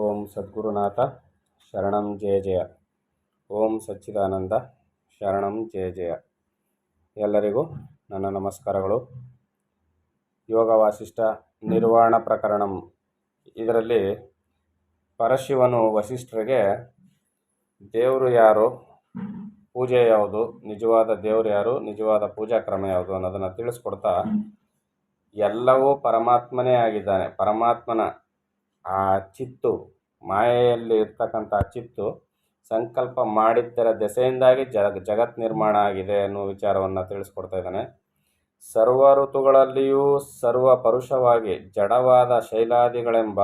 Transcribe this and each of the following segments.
ಓಂ ಸದ್ಗುರುನಾಥ ಶರಣಂ ಜಯ ಜಯ. ಓಂ ಸಚ್ಚಿದಾನಂದ ಶರಣಂ ಜಯ ಜಯ. ಎಲ್ಲರಿಗೂ ನನ್ನ ನಮಸ್ಕಾರಗಳು. ಯೋಗ ವಾಸಿಷ್ಠ ನಿರ್ವಾಣ ಪ್ರಕರಣಂ. ಇದರಲ್ಲಿ ಪರಶಿವನು ವಸಿಷ್ಠರಿಗೆ ದೇವರು ಯಾರು, ಪೂಜೆ ಯಾವುದು, ನಿಜವಾದ ದೇವರು ಯಾರು, ನಿಜವಾದ ಪೂಜಾ ಕ್ರಮ ಯಾವುದು ಅನ್ನೋದನ್ನು ತಿಳಿಸ್ಕೊಡ್ತಾ, ಎಲ್ಲವೂ ಪರಮಾತ್ಮನೇ ಆಗಿದ್ದಾನೆ. ಪರಮಾತ್ಮನ ಆ ಚಿತ್ತು, ಮಾಯೆಯಲ್ಲಿ ಇರ್ತಕ್ಕಂಥ ಚಿತ್ತು ಸಂಕಲ್ಪ ಮಾಡಿದ್ದರ ದೆಸೆಯಿಂದಾಗಿ ಜಗತ್ ನಿರ್ಮಾಣ ಆಗಿದೆ ಅನ್ನೋ ವಿಚಾರವನ್ನು ತಿಳಿಸ್ಕೊಡ್ತಾ ಇದ್ದಾನೆ. ಸರ್ವ ಋತುಗಳಲ್ಲಿಯೂ ಸರ್ವ ಪರುಷವಾಗಿ ಜಡವಾದ ಶೈಲಾದಿಗಳೆಂಬ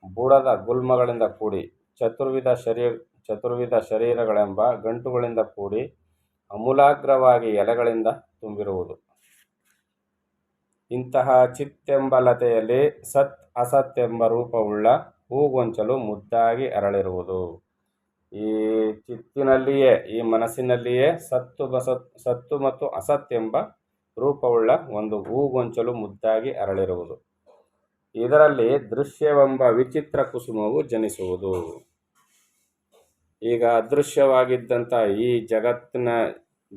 ಬುಡದ ಗುಲ್ಮಗಳಿಂದ ಕೂಡಿ ಚತುರ್ವಿಧ ಶರೀರಗಳೆಂಬ ಗಂಟುಗಳಿಂದ ಕೂಡಿ ಅಮೂಲಾಗ್ರವಾಗಿ ಎಲೆಗಳಿಂದ ತುಂಬಿರುವುದು. ಇಂತಹ ಚಿತ್ತೆಂಬ ಲತೆಯಲ್ಲಿ ಸತ್ ಅಸತ್ ಎಂಬ ರೂಪವುಳ್ಳ ಹೂಗೊಂಚಲು ಮುದ್ದಾಗಿ ಅರಳಿರುವುದು. ಈ ಚಿತ್ತಿನಲ್ಲಿಯೇ, ಈ ಮನಸ್ಸಿನಲ್ಲಿಯೇ ಸತ್ತು ಮತ್ತು ಅಸತ್ ಎಂಬ ರೂಪವುಳ್ಳ ಒಂದು ಹೂಗೊಂಚಲು ಮುದ್ದಾಗಿ ಅರಳಿರುವುದು. ಇದರಲ್ಲಿ ದೃಶ್ಯವೆಂಬ ವಿಚಿತ್ರ ಕುಸುಮವು ಜನಿಸುವುದು. ಈಗ ಅದೃಶ್ಯವಾಗಿದ್ದಂಥ ಈ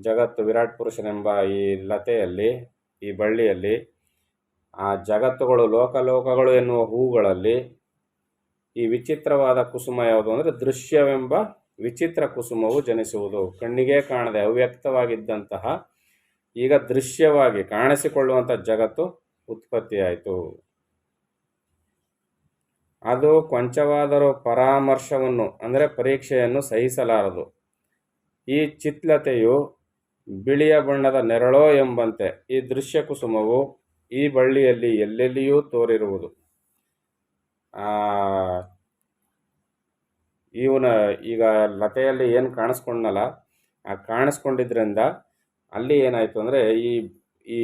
ಜಗತ್ತು ವಿರಾಟ್ ಪುರುಷನೆಂಬ ಈ ಲತೆಯಲ್ಲಿ, ಈ ಬಳ್ಳಿಯಲ್ಲಿ, ಆ ಜಗತ್ತುಗಳು ಲೋಕಲೋಕಗಳು ಎನ್ನುವ ಹೂಗಳಲ್ಲಿ ಈ ವಿಚಿತ್ರವಾದ ಕುಸುಮ ಯಾವುದು ಅಂದರೆ ದೃಶ್ಯವೆಂಬ ವಿಚಿತ್ರ ಕುಸುಮವು ಜನಿಸುವುದು. ಕಣ್ಣಿಗೆ ಕಾಣದೆ ಅವ್ಯಕ್ತವಾಗಿದ್ದಂತಹ ಈಗ ದೃಶ್ಯವಾಗಿ ಕಾಣಿಸಿಕೊಳ್ಳುವಂಥ ಜಗತ್ತು ಉತ್ಪತ್ತಿಯಾಯಿತು. ಅದು ಕೊಂಚವಾದರೂ ಪರಾಮರ್ಶವನ್ನು ಅಂದರೆ ಪರೀಕ್ಷೆಯನ್ನು ಸಹಿಸಲಾರದು. ಈ ಚಿತ್ಲತೆಯು ಬಿಳಿಯ ಬಣ್ಣದ ನೆರಳೋ ಎಂಬಂತೆ ಈ ದೃಶ್ಯ ಕುಸುಮವು ಈ ಬಳ್ಳಿಯಲ್ಲಿ ಎಲ್ಲೆಲ್ಲಿಯೂ ತೋರಿರುವುದು. ಈಗ ಲತೆಯಲ್ಲಿ ಏನು ಕಾಣಿಸ್ಕೊಂಡಲ್ಲ, ಆ ಕಾಣಿಸ್ಕೊಂಡಿದ್ರಿಂದ ಅಲ್ಲಿ ಏನಾಯಿತು ಅಂದರೆ ಈ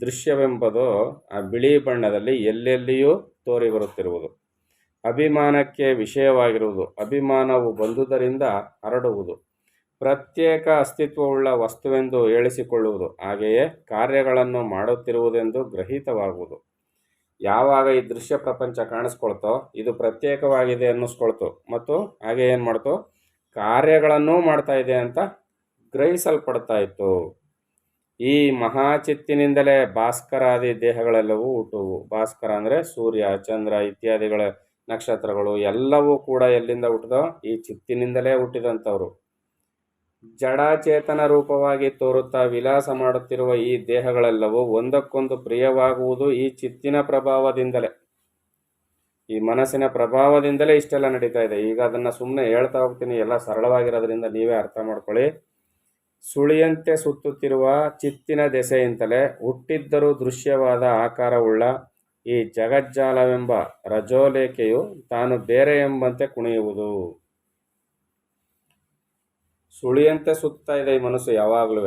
ದೃಶ್ಯವೆಂಬುದು ಆ ಬಿಳಿ ಬಣ್ಣದಲ್ಲಿ ಎಲ್ಲೆಲ್ಲಿಯೂ ತೋರಿ ಬರುತ್ತಿರುವುದು. ಅಭಿಮಾನಕ್ಕೆ ವಿಷಯವಾಗಿರುವುದು. ಅಭಿಮಾನವು ಬಂದುದರಿಂದ ಹರಡುವುದು. ಪ್ರತ್ಯೇಕ ಅಸ್ತಿತ್ವವುಳ್ಳ ವಸ್ತುವೆಂದು ಹೇಳಿಸಿಕೊಳ್ಳುವುದು. ಹಾಗೆಯೇ ಕಾರ್ಯಗಳನ್ನು ಮಾಡುತ್ತಿರುವುದೆಂದು ಗ್ರಹಿತವಾಗುವುದು. ಯಾವಾಗ ಈ ದೃಶ್ಯ ಪ್ರಪಂಚ ಕಾಣಿಸ್ಕೊಳ್ತೋ ಇದು ಪ್ರತ್ಯೇಕವಾಗಿದೆ ಅನ್ನಿಸ್ಕೊಳ್ತು, ಮತ್ತು ಹಾಗೆ ಏನು ಮಾಡ್ತೋ ಕಾರ್ಯಗಳನ್ನೂ ಮಾಡ್ತಾ ಇದೆ ಅಂತ ಗ್ರಹಿಸಲ್ಪಡ್ತಾ ಇತ್ತು. ಈ ಮಹಾಚಿತ್ತಿನಿಂದಲೇ ಭಾಸ್ಕರಾದಿ ದೇಹಗಳೆಲ್ಲವೂ ಹುಟ್ಟುವು. ಭಾಸ್ಕರ ಅಂದರೆ ಸೂರ್ಯ, ಚಂದ್ರ ಇತ್ಯಾದಿಗಳ ನಕ್ಷತ್ರಗಳು ಎಲ್ಲವೂ ಕೂಡ ಎಲ್ಲಿಂದ ಹುಟ್ಟಿದೋ ಈ ಚಿತ್ತಿನಿಂದಲೇ ಹುಟ್ಟಿದಂಥವ್ರು. ಜಡಚೇತನ ರೂಪವಾಗಿ ತೋರುತ್ತಾ ವಿಲಾಸ ಮಾಡುತ್ತಿರುವ ಈ ದೇಹಗಳೆಲ್ಲವೂ ಒಂದಕ್ಕೊಂದು ಪ್ರಿಯವಾಗುವುದು ಈ ಚಿತ್ತಿನ ಪ್ರಭಾವದಿಂದಲೇ, ಈ ಮನಸ್ಸಿನ ಪ್ರಭಾವದಿಂದಲೇ ಇಷ್ಟೆಲ್ಲ ನಡೀತಾ ಇದೆ. ಈಗ ಅದನ್ನು ಸುಮ್ಮನೆ ಹೇಳ್ತಾ ಹೋಗ್ತೀನಿ, ಎಲ್ಲ ಸರಳವಾಗಿರೋದ್ರಿಂದ ನೀವೇ ಅರ್ಥ ಮಾಡ್ಕೊಳ್ಳಿ. ಸುಳಿಯಂತೆ ಸುತ್ತುತ್ತಿರುವ ಚಿತ್ತಿನ ದೆಸೆಯಿಂದಲೇ ಹುಟ್ಟಿದ್ದರೂ ದೃಶ್ಯವಾದ ಆಕಾರವುಳ್ಳ ಈ ಜಗಜ್ಜಾಲವೆಂಬ ರಜೋಲೇಖೆಯು ತಾನು ಬೇರೆ ಎಂಬಂತೆ ಕುಣಿಯುವುದು. ಸುಳಿಯಂತೆ ಸುತ್ತಾ ಇದೆ ಈ ಮನಸ್ಸು ಯಾವಾಗಲೂ.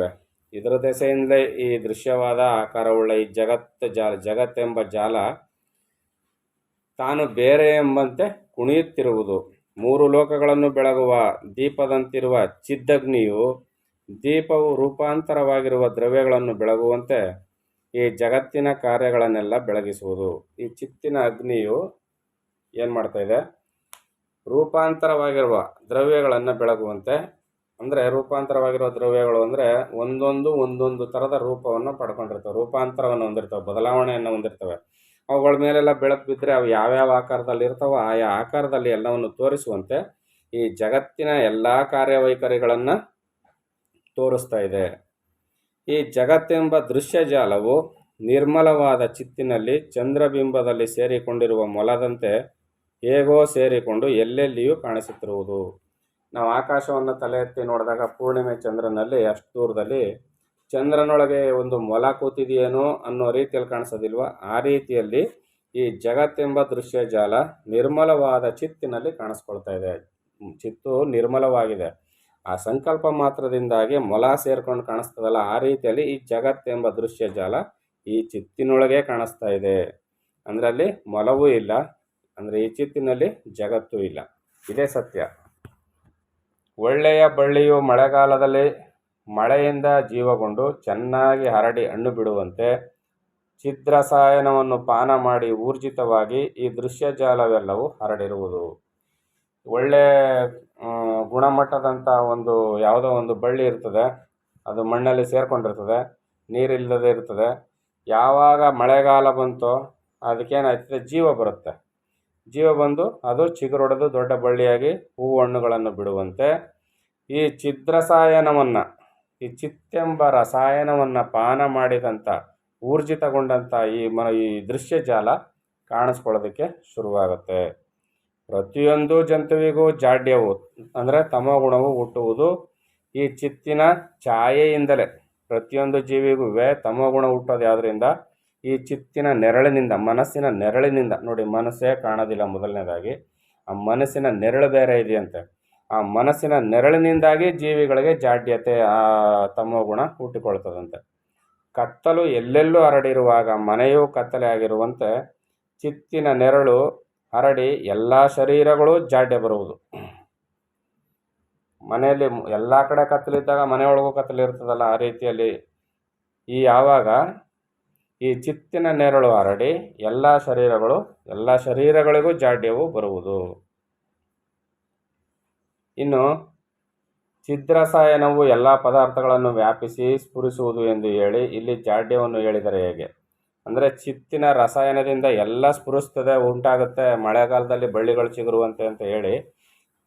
ಇದರ ದೆಸೆಯಿಂದಲೇ ಈ ದೃಶ್ಯವಾದ ಆಕಾರವುಳ್ಳ ಈ ಜಗತ್ತೆಂಬ ಜಾಲ ತಾನು ಬೇರೆ ಎಂಬಂತೆ ಕುಣಿಯುತ್ತಿರುವುದು. ಮೂರು ಲೋಕಗಳನ್ನು ಬೆಳಗುವ ದೀಪದಂತಿರುವ ಚಿದ್ದಗ್ನಿಯು ದೀಪವು ರೂಪಾಂತರವಾಗಿರುವ ದ್ರವ್ಯಗಳನ್ನು ಬೆಳಗುವಂತೆ ಈ ಜಗತ್ತಿನ ಕಾರ್ಯಗಳನ್ನೆಲ್ಲ ಬೆಳಗಿಸುವುದು. ಈ ಚಿತ್ತಿನ ಅಗ್ನಿಯು ಏನು ಮಾಡ್ತಾ ಇದೆ, ರೂಪಾಂತರವಾಗಿರುವ ದ್ರವ್ಯಗಳನ್ನು ಬೆಳಗುವಂತೆ. ಅಂದರೆ ರೂಪಾಂತರವಾಗಿರುವ ದ್ರವ್ಯಗಳು ಅಂದರೆ ಒಂದೊಂದು ಥರದ ರೂಪವನ್ನು ಪಡ್ಕೊಂಡಿರ್ತವೆ, ರೂಪಾಂತರವನ್ನು ಹೊಂದಿರ್ತವೆ, ಬದಲಾವಣೆಯನ್ನು ಹೊಂದಿರ್ತವೆ. ಅವುಗಳ ಮೇಲೆಲ್ಲ ಬೆಳಕು ಬಿದ್ದರೆ ಅವು ಯಾವ್ಯಾವ ಆಕಾರದಲ್ಲಿ ಇರ್ತವೋ ಆಯಾ ಆಕಾರದಲ್ಲಿ ಎಲ್ಲವನ್ನು ತೋರಿಸುವಂತೆ ಈ ಜಗತ್ತಿನ ಎಲ್ಲ ಕಾರ್ಯವೈಖರಿಗಳನ್ನು ತೋರಿಸ್ತಾ ಇದೆ. ಈ ಜಗತ್ತೆಂಬ ದೃಶ್ಯಜಾಲವು ನಿರ್ಮಲವಾದ ಚಿತ್ತಿನಲ್ಲಿ ಚಂದ್ರಬಿಂಬದಲ್ಲಿ ಸೇರಿಕೊಂಡಿರುವ ಮೊಲದಂತೆ ಹೇಗೋ ಸೇರಿಕೊಂಡು ಎಲ್ಲೆಲ್ಲಿಯೂ ಕಾಣಿಸುತ್ತಿರುವುದು. ನಾವು ಆಕಾಶವನ್ನು ತಲೆ ಎತ್ತಿ ನೋಡಿದಾಗ ಪೂರ್ಣಿಮೆ ಚಂದ್ರನಲ್ಲಿ ಅಷ್ಟು ದೂರದಲ್ಲಿ ಚಂದ್ರನೊಳಗೆ ಒಂದು ಮೊಲ ಕೂತಿದೆಯೇನೋ ಅನ್ನೋ ರೀತಿಯಲ್ಲಿ ಕಾಣಿಸೋದಿಲ್ವ, ಆ ರೀತಿಯಲ್ಲಿ ಈ ಜಗತ್ತೆಂಬ ದೃಶ್ಯಜಾಲ ನಿರ್ಮಲವಾದ ಚಿತ್ತಿನಲ್ಲಿ ಕಾಣಿಸ್ಕೊಳ್ತಾ ಇದೆ. ಚಿತ್ತು ನಿರ್ಮಲವಾಗಿದೆ. ಆ ಸಂಕಲ್ಪ ಮಾತ್ರದಿಂದಾಗಿ ಮೊಲ ಸೇರ್ಕೊಂಡು ಕಾಣಿಸ್ತದಲ್ಲ, ಆ ರೀತಿಯಲ್ಲಿ ಈ ಜಗತ್ತೆಂಬ ದೃಶ್ಯಜಾಲ ಈ ಚಿತ್ತಿನೊಳಗೆ ಕಾಣಿಸ್ತಾ ಇದೆ. ಅಂದರೆ ಅಲ್ಲಿ ಮೊಲವೂ ಇಲ್ಲ, ಅಂದರೆ ಈ ಚಿತ್ತಿನಲ್ಲಿ ಜಗತ್ತೂ ಇಲ್ಲ. ಇದೇ ಸತ್ಯ. ಒಳ್ಳೆಯ ಬಳ್ಳಿಯು ಮಳೆಗಾಲದಲ್ಲಿ ಮಳೆಯಿಂದ ಜೀವಗೊಂಡು ಚೆನ್ನಾಗಿ ಹರಡಿ ಹಣ್ಣು ಬಿಡುವಂತೆ ಚಿದ್ರಸಾಯನವನ್ನು ಪಾನ ಮಾಡಿ ಊರ್ಜಿತವಾಗಿ ಈ ದೃಶ್ಯಜಾಲವೆಲ್ಲವೂ ಹರಡಿರುವುದು. ಒಳ್ಳೆ ಗುಣಮಟ್ಟದಂಥ ಒಂದು ಯಾವುದೋ ಒಂದು ಬಳ್ಳಿ ಇರ್ತದೆ, ಅದು ಮಣ್ಣಲ್ಲಿ ಸೇರಿಕೊಂಡಿರ್ತದೆ, ನೀರಿಲ್ಲದೆ ಇರ್ತದೆ. ಯಾವಾಗ ಮಳೆಗಾಲ ಬಂತೋ ಅದಕ್ಕೇನಾಗ್ತದೆ, ಜೀವ ಬರುತ್ತೆ. ಜೀವ ಬಂದು ಅದು ಚಿಗುರೊಡೆದು ದೊಡ್ಡ ಬಳ್ಳಿಯಾಗಿ ಹೂವು ಹಣ್ಣುಗಳನ್ನು ಬಿಡುವಂತೆ ಈ ಚಿದ್ರಸಾಯನವನ್ನು, ಈ ಚಿತ್ತೆಂಬ ರಸಾಯನವನ್ನು ಪಾನ ಮಾಡಿದಂಥ ಊರ್ಜಿತಗೊಂಡಂಥ ಈ ದೃಶ್ಯಜಾಲ ಕಾಣಿಸ್ಕೊಳ್ಳೋದಕ್ಕೆ ಶುರುವಾಗುತ್ತೆ. ಪ್ರತಿಯೊಂದು ಜಂತುವಿಗೂ ಜಾಡ್ಯವು ಅಂದರೆ ತಮೋಗುಣವು ಹುಟ್ಟುವುದು ಈ ಚಿತ್ತಿನ ಛಾಯೆಯಿಂದಲೇ. ಪ್ರತಿಯೊಂದು ಜೀವಿಗೂ ತಮೋಗುಣ ಹುಟ್ಟೋದು ಯಾವುದರಿಂದ? ಈ ಚಿತ್ತಿನ ನೆರಳಿನಿಂದ, ಮನಸ್ಸಿನ ನೆರಳಿನಿಂದ. ನೋಡಿ, ಮನಸ್ಸೇ ಕಾಣೋದಿಲ್ಲ ಮೊದಲನೇದಾಗಿ, ಆ ಮನಸ್ಸಿನ ನೆರಳು ಬೇರೆ ಇದೆಯಂತೆ. ಆ ಮನಸ್ಸಿನ ನೆರಳಿನಿಂದಾಗಿ ಜೀವಿಗಳಿಗೆ ಜಾಡ್ಯತೆ, ಆ ತಮೋಗುಣ ಹುಟ್ಟಿಕೊಳ್ತದಂತೆ. ಕತ್ತಲು ಎಲ್ಲೆಲ್ಲೂ ಹರಡಿರುವಾಗ ಮನೆಯೂ ಕತ್ತಲೆ ಆಗಿರುವಂತೆ ಚಿತ್ತಿನ ನೆರಳು ಹರಡಿ ಎಲ್ಲ ಶರೀರಗಳು ಜಾಡ್ಯ ಬರುವುದು. ಮನೆಯಲ್ಲಿ ಎಲ್ಲ ಕಡೆ ಕತ್ತಲಿದ್ದಾಗ ಮನೆಯೊಳಗೂ ಕತ್ತಲಿರ್ತದಲ್ಲ, ಆ ರೀತಿಯಲ್ಲಿ ಯಾವಾಗ ಈ ಚಿತ್ತಿನ ನೆರಳು ಹರಡಿ ಎಲ್ಲ ಶರೀರಗಳಿಗೂ ಜಾಡ್ಯವು ಬರುವುದು. ಇನ್ನು ಚಿದ್ರಸಾಯನವು ಎಲ್ಲ ಪದಾರ್ಥಗಳನ್ನು ವ್ಯಾಪಿಸಿ ಸ್ಫುರಿಸುವುದು ಎಂದು ಹೇಳಿ ಇಲ್ಲಿ ಜಾಡ್ಯವನ್ನು ಹೇಳಿದರೆ ಹೇಗೆ? ಅಂದರೆ ಚಿತ್ತಿನ ರಸಾಯನದಿಂದ ಎಲ್ಲ ಸ್ಫುರಿಸ್ತದೆ, ಉಂಟಾಗುತ್ತೆ, ಮಳೆಗಾಲದಲ್ಲಿ ಬಳ್ಳಿಗಳು ಚಿಗುರುವಂತೆ ಅಂತ ಹೇಳಿ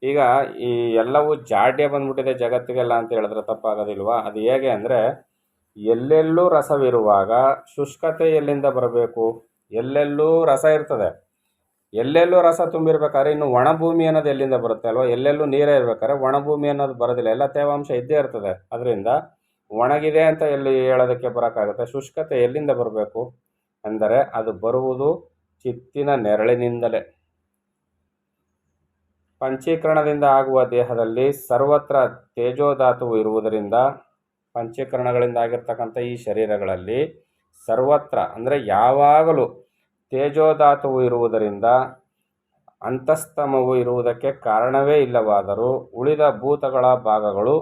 ಈಗ ಈ ಎಲ್ಲವೂ ಜಾಡ್ಯ ಬಂದ್ಬಿಟ್ಟಿದೆ ಜಗತ್ತಿಗೆಲ್ಲ ಅಂತ ಹೇಳಿದ್ರೆ ತಪ್ಪಾಗೋದಿಲ್ವಾ? ಅದು ಹೇಗೆ ಅಂದರೆ, ಎಲ್ಲೆಲ್ಲೂ ರಸವಿರುವಾಗ ಶುಷ್ಕತೆ ಎಲ್ಲಿಂದ ಬರಬೇಕು? ಎಲ್ಲೆಲ್ಲೂ ರಸ ಇರ್ತದೆ, ಎಲ್ಲೆಲ್ಲೂ ರಸ ತುಂಬಿರ್ಬೇಕಾದ್ರೆ ಇನ್ನು ಒಣಭೂಮಿ ಅನ್ನೋದು ಎಲ್ಲಿಂದ ಬರುತ್ತೆ ಅಲ್ವಾ? ಎಲ್ಲೆಲ್ಲೂ ನೀರೇ ಇರ್ಬೇಕಾದ್ರೆ ಒಣಭೂಮಿ ಅನ್ನೋದು ಬರೋದಿಲ್ಲ, ಎಲ್ಲ ತೇವಾಂಶ ಇದ್ದೇ ಇರ್ತದೆ. ಅದರಿಂದ ಒಣಗಿದೆ ಅಂತ ಎಲ್ಲಿ ಹೇಳೋದಕ್ಕೆ ಬರೋಕ್ಕಾಗುತ್ತೆ? ಶುಷ್ಕತೆ ಎಲ್ಲಿಂದ ಬರಬೇಕು ಅಂದರೆ ಅದು ಬರುವುದು ಚಿತ್ತಿನ ನೆರಳಿನಿಂದಲೇ. ಪಂಚೀಕರಣದಿಂದ ಆಗುವ ದೇಹದಲ್ಲಿ ಸರ್ವತ್ರ ತೇಜೋಧಾತುವು ಇರುವುದರಿಂದ, ಪಂಚೀಕರಣಗಳಿಂದ ಆಗಿರ್ತಕ್ಕಂಥ ಈ ಶರೀರಗಳಲ್ಲಿ ಸರ್ವತ್ರ ಅಂದರೆ ಯಾವಾಗಲೂ ತೇಜೋಧಾತುವು ಇರುವುದರಿಂದ ಅಂತಸ್ತಮವು ಇರುವುದಕ್ಕೆ ಕಾರಣವೇ ಇಲ್ಲವಾದರೂ ಉಳಿದ ಭೂತಗಳ ಭಾಗಗಳು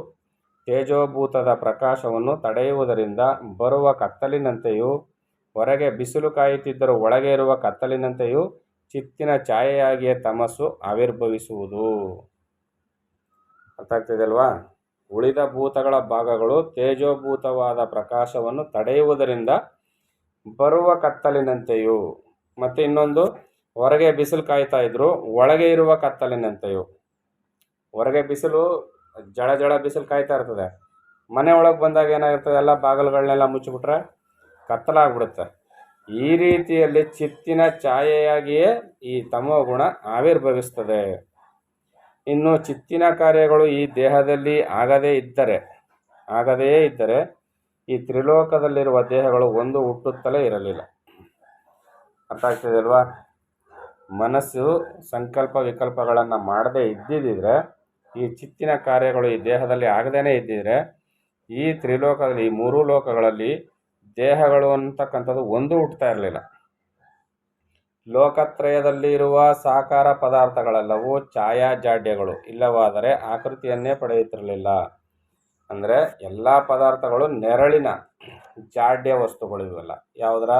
ತೇಜೋಭೂತದ ಪ್ರಕಾಶವನ್ನು ತಡೆಯುವುದರಿಂದ ಬರುವ ಕತ್ತಲಿನಂತೆಯೂ, ಹೊರಗೆ ಬಿಸಿಲು ಕಾಯುತ್ತಿದ್ದರೂ ಒಳಗೆ ಇರುವ ಕತ್ತಲಿನಂತೆಯೂ ಚಿತ್ತಿನ ಛಾಯೆಯಾಗಿಯೇ ತಮಸ್ಸು ಆವಿರ್ಭವಿಸುವುದು. ಅರ್ಥ ಆಗ್ತಿದೆ ಅಲ್ವಾ? ಉಳಿದ ಭೂತಗಳ ಭಾಗಗಳು ತೇಜೋಭೂತವಾದ ಪ್ರಕಾಶವನ್ನು ತಡೆಯುವುದರಿಂದ ಬರುವ ಕತ್ತಲಿನಂತೆಯೂ, ಮತ್ತು ಇನ್ನೊಂದು ಹೊರಗೆ ಬಿಸಿಲು ಕಾಯ್ತಾ ಇದ್ರು ಒಳಗೆ ಇರುವ ಕತ್ತಲಿನಂತೆಯೂ. ಹೊರಗೆ ಬಿಸಿಲು ಜಳ ಬಿಸಿಲು ಕಾಯ್ತಾ ಇರ್ತದೆ, ಮನೆ ಒಳಗೆ ಬಂದಾಗ ಏನಾಗಿರ್ತದೆ, ಎಲ್ಲ ಬಾಗಿಲುಗಳನ್ನೆಲ್ಲ ಮುಚ್ಚಿಬಿಟ್ರೆ ಕತ್ತಲಾಗ್ಬಿಡುತ್ತೆ. ಈ ರೀತಿಯಲ್ಲಿ ಚಿತ್ತಿನ ಛಾಯೆಯಾಗಿಯೇ ಈ ತಮೋಗುಣ ಆವಿರ್ಭವಿಸ್ತದೆ. ಇನ್ನು ಚಿತ್ತಿನ ಕಾರ್ಯಗಳು ಈ ದೇಹದಲ್ಲಿ ಆಗದೇ ಇದ್ದರೆ ಈ ತ್ರಿಲೋಕದಲ್ಲಿರುವ ದೇಹಗಳು ಒಂದು ಹುಟ್ಟುತ್ತಲೇ ಇರಲಿಲ್ಲ. ಅರ್ಥ ಆಗ್ತಿದೆ ಅಲ್ವಾ? ಮನಸ್ಸು ಸಂಕಲ್ಪ ವಿಕಲ್ಪಗಳನ್ನು ಮಾಡದೇ ಇದ್ದಿದ್ದರೆ, ಈ ಚಿತ್ತಿನ ಕಾರ್ಯಗಳು ಈ ದೇಹದಲ್ಲಿ ಆಗದೇ ಇದ್ದಿದ್ರೆ ಈ ತ್ರಿಲೋಕದಲ್ಲಿ, ಈ ಮೂರೂ ಲೋಕಗಳಲ್ಲಿ ದೇಹಗಳು ಅಂತಕ್ಕಂಥದ್ದು ಒಂದು ಹುಟ್ಟುತ್ತಾ ಇರಲಿಲ್ಲ. ಲೋಕತ್ರಯದಲ್ಲಿ ಇರುವ ಸಾಕಾರ ಪದಾರ್ಥಗಳೆಲ್ಲವೂ ಛಾಯಾಜಾಡ್ಯಗಳು, ಇಲ್ಲವಾದರೆ ಆಕೃತಿಯನ್ನೇ ಪಡೆಯುತ್ತಿರಲಿಲ್ಲ. ಅಂದರೆ ಎಲ್ಲ ಪದಾರ್ಥಗಳು ನೆರಳಿನ ಜಾಡ್ಯ ವಸ್ತುಗಳು. ಇವೆಲ್ಲ ಯಾವುದರ?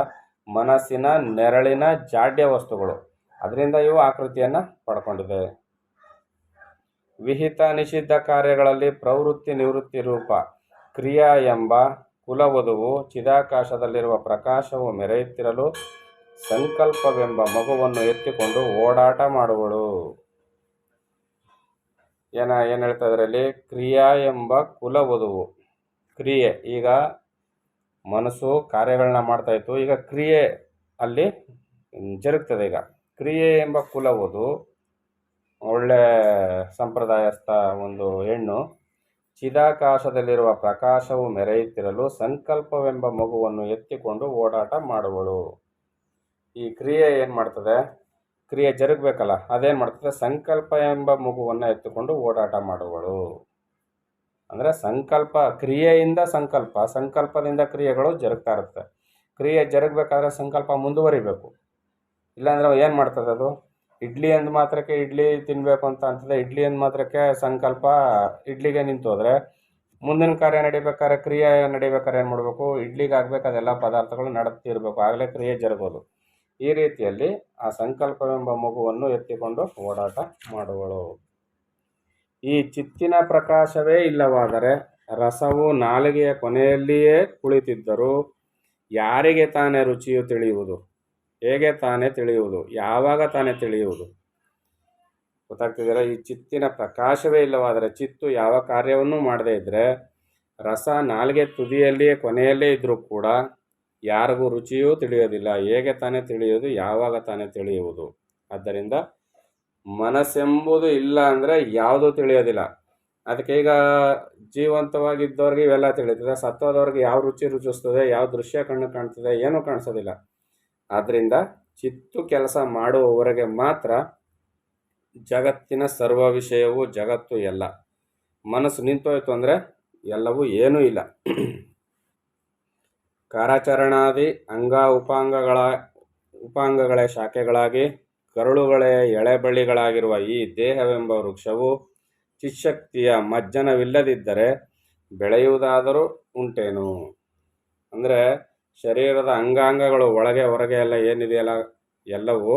ಮನಸ್ಸಿನ ನೆರಳಿನ ಜಾಡ್ಯ ವಸ್ತುಗಳು. ಅದರಿಂದ ಇವು ಆಕೃತಿಯನ್ನು ಪಡ್ಕೊಂಡಿದೆ. ವಿಹಿತ ನಿಷಿದ್ಧ ಕಾರ್ಯಗಳಲ್ಲಿ ಪ್ರವೃತ್ತಿ ನಿವೃತ್ತಿ ರೂಪ ಕ್ರಿಯಾ ಎಂಬ ಕುಲವಧುವು ಚಿದಾಕಾಶದಲ್ಲಿರುವ ಪ್ರಕಾಶವು ಮೆರೆಯುತ್ತಿರಲು ಸಂಕಲ್ಪವೆಂಬ ಮಗುವನ್ನು ಎತ್ತಿಕೊಂಡು ಓಡಾಟ ಮಾಡುವಳು. ಏನು ಹೇಳ್ತಾ ಇದರಲ್ಲಿ? ಕ್ರಿಯಾ ಎಂಬ ಕುಲವಧುವು. ಕ್ರಿಯೆ, ಈಗ ಮನಸ್ಸು ಕಾರ್ಯಗಳನ್ನ ಮಾಡ್ತಾಯಿತ್ತು, ಈಗ ಕ್ರಿಯೆ ಅಲ್ಲಿ ಜರುಗ್ತದೆ. ಈಗ ಕ್ರಿಯೆ ಎಂಬ ಕುಲವಧು, ಒಳ್ಳೆ ಸಂಪ್ರದಾಯಸ್ಥ ಒಂದು ಹೆಣ್ಣು, ಚಿದಾಕಾಶದಲ್ಲಿರುವ ಪ್ರಕಾಶವು ಮೆರೆಯುತ್ತಿರಲು ಸಂಕಲ್ಪವೆಂಬ ಮಗುವನ್ನು ಎತ್ತಿಕೊಂಡು ಓಡಾಟ ಮಾಡುವಳು. ಈ ಕ್ರಿಯೆ ಏನು ಮಾಡ್ತದೆ? ಕ್ರಿಯೆ ಜರುಗಬೇಕಲ್ಲ, ಅದೇನು ಮಾಡ್ತದೆ? ಸಂಕಲ್ಪ ಎಂಬ ಮಗುವನ್ನು ಎತ್ತಿಕೊಂಡು ಓಡಾಟ ಮಾಡುವಳು. ಅಂದರೆ ಸಂಕಲ್ಪ, ಕ್ರಿಯೆಯಿಂದ ಸಂಕಲ್ಪದಿಂದ ಕ್ರಿಯೆಗಳು ಜರುಗ್ತಾ ಇರುತ್ತೆ. ಕ್ರಿಯೆ ಜರುಗಬೇಕಾದ್ರೆ ಸಂಕಲ್ಪ ಮುಂದುವರಿಬೇಕು. ಇಲ್ಲಾಂದರೆ ಏನು ಮಾಡ್ತದೆ? ಅದು ಇಡ್ಲಿ ಅಂದ ಮಾತ್ರಕ್ಕೆ ಇಡ್ಲಿ ತಿನ್ನಬೇಕು ಅಂತ ಅಂತದೆ, ಇಡ್ಲಿ ಅಂದ ಮಾತ್ರಕ್ಕೆ ಸಂಕಲ್ಪ ಇಡ್ಲಿಗೆ ನಿಂತೋದ್ರೆ ಮುಂದಿನ ಕಾರ್ಯ ನಡಿಬೇಕಾದ್ರೆ, ಕ್ರಿಯೆ ನಡಿಬೇಕಾದ್ರೆ ಏನು ಮಾಡಬೇಕು? ಇಡ್ಲಿಗೆ ಆಗಬೇಕು ಅದೆಲ್ಲ ಪದಾರ್ಥಗಳು ನಡುತ್ತಿರಬೇಕು, ಆಗಲೇ ಕ್ರಿಯೆ ಜರುಗೋದು. ಈ ರೀತಿಯಲ್ಲಿ ಆ ಸಂಕಲ್ಪವೆಂಬ ಮಗುವನ್ನು ಎತ್ತಿಕೊಂಡು ಓಡಾಟ ಮಾಡುವಳು. ಈ ಚಿತ್ತಿನ ಪ್ರಕಾಶವೇ ಇಲ್ಲವಾದರೆ ರಸವು ನಾಲಿಗೆಯ ಕೊನೆಯಲ್ಲಿಯೇ ಕುಳಿತಿದ್ದರೂ ಯಾರಿಗೆ ತಾನೇ ರುಚಿಯು ತಿಳಿಯುವುದು? ಹೇಗೆ ತಾನೇ ತಿಳಿಯುವುದು? ಯಾವಾಗ ತಾನೇ ತಿಳಿಯುವುದು? ಗೊತ್ತಾಗ್ತಿದೆಯಲ್ಲ? ಈ ಚಿತ್ತಿನ ಪ್ರಕಾಶವೇ ಇಲ್ಲವಾದರೆ, ಚಿತ್ತು ಯಾವ ಕಾರ್ಯವನ್ನು ಮಾಡದೇ ಇದ್ದರೆ ರಸ ನಾಲಿಗೆ ತುದಿಯಲ್ಲಿಯೇ ಕೊನೆಯಲ್ಲೇ ಇದ್ದರೂ ಕೂಡ ಯಾರಿಗೂ ರುಚಿಯೂ ತಿಳಿಯೋದಿಲ್ಲ. ಹೇಗೆ ತಾನೇ ತಿಳಿಯುವುದು? ಯಾವಾಗ ತಾನೇ ತಿಳಿಯುವುದು? ಆದ್ದರಿಂದ ಮನಸ್ಸೆಂಬುದು ಇಲ್ಲ ಅಂದರೆ ಯಾವುದೂ ತಿಳಿಯೋದಿಲ್ಲ. ಅದಕ್ಕೆ ಈಗ ಜೀವಂತವಾಗಿದ್ದವ್ರಿಗೆ ಇವೆಲ್ಲ ತಿಳಿತದೆ, ಸತ್ತೋದವ್ರಿಗೆ ಯಾವ ರುಚಿ ರುಚಿಸ್ತದೆ, ಯಾವ ದೃಶ್ಯ ಕಣ್ಣು ಕಾಣ್ತದೆ, ಏನೂ ಕಾಣಿಸೋದಿಲ್ಲ. ಆದ್ದರಿಂದ ಚಿತ್ತು ಕೆಲಸ ಮಾಡುವವರೆಗೆ ಮಾತ್ರ ಜಗತ್ತಿನ ಸರ್ವ ವಿಷಯವೂ ಜಗತ್ತು ಎಲ್ಲ. ಮನಸ್ಸು ನಿಂತೋಯ್ತು ಅಂದರೆ ಎಲ್ಲವೂ ಏನೂ ಇಲ್ಲ. ಕರಚರಣಾದಿ ಉಪಾಂಗಗಳೇ ಶಾಖೆಗಳಾಗಿ ಕರುಳುಗಳೇ ಎಳೆಬಳ್ಳಿಗಳಾಗಿರುವ ಈ ದೇಹವೆಂಬ ವೃಕ್ಷವು ಚಿಶಕ್ತಿಯ ಮಜ್ಜನವಿಲ್ಲದಿದ್ದರೆ ಬೆಳೆಯುವುದಾದರೂ ಉಂಟೇನು? ಅಂದರೆ ಶರೀರದ ಅಂಗಾಂಗಗಳು ಒಳಗೆ ಹೊರಗೆ ಎಲ್ಲ ಏನಿದೆಯಲ್ಲ ಎಲ್ಲವೂ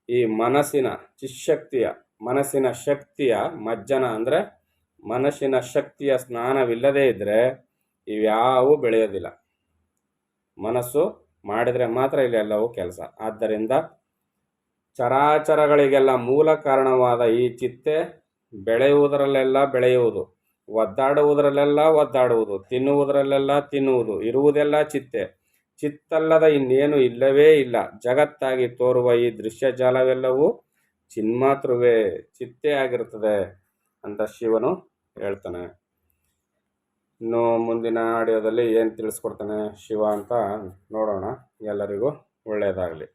ಈ ಮನಸ್ಸಿನ ಚಿಶಕ್ತಿಯ, ಮನಸ್ಸಿನ ಶಕ್ತಿಯ ಮಜ್ಜನ ಅಂದರೆ ಮನಸ್ಸಿನ ಶಕ್ತಿಯ ಸ್ನಾನವಿಲ್ಲದೇ ಇದ್ದರೆ ಇವ್ಯಾವೂ ಬೆಳೆಯೋದಿಲ್ಲ. ಮನಸ್ಸು ಮಾಡಿದರೆ ಮಾತ್ರ ಇಲ್ಲಿ ಎಲ್ಲವೂ ಕೆಲಸ. ಆದ್ದರಿಂದ ಚರಾಚರಗಳಿಗೆಲ್ಲ ಮೂಲ ಕಾರಣವಾದ ಈ ಚಿತ್ತೆ ಬೆಳೆಯುವುದರಲ್ಲೆಲ್ಲ ಬೆಳೆಯುವುದು, ಒದ್ದಾಡುವುದರಲ್ಲೆಲ್ಲ ಒದ್ದಾಡುವುದು, ತಿನ್ನುವುದರಲ್ಲೆಲ್ಲ ತಿನ್ನುವುದು, ಇರುವುದೆಲ್ಲ ಚಿತ್ತೆ. ಚಿತ್ತಲ್ಲದ ಇನ್ನೇನು ಇಲ್ಲವೇ ಇಲ್ಲ. ಜಗತ್ತಾಗಿ ತೋರುವ ಈ ದೃಶ್ಯಜಾಲವೆಲ್ಲವೂ ಚಿನ್ಮಾತ್ರವೇ, ಚಿತ್ತೇ ಆಗಿರ್ತದೆ ಅಂತ ಶಿವನು ಹೇಳ್ತಾನೆ. ಇನ್ನು ಮುಂದಿನ ಆಡಿಯೋದಲ್ಲಿ ಏನು ತಿಳಿಸ್ಕೊಡ್ತಾನೆ ಶಿವ ಅಂತ ನೋಡೋಣ. ಎಲ್ಲರಿಗೂ ಒಳ್ಳೆಯದಾಗಲಿ.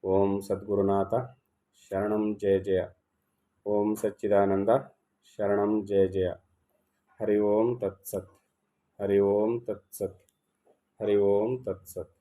ಓಂ ಸದ್ಗುರುನಾಥ ಶರಣಂ ಜಯ ಜಯ. ಓಂ ಸಚ್ಚಿದಾನಂದ ಶರಣಂ ಜಯ ಜಯ. ಹರಿ ಓಂ ತತ್ಸತ್. ಹರಿ ಓಂ ತತ್ಸತ್. ಹರಿ ಓಂ ತತ್ಸತ್.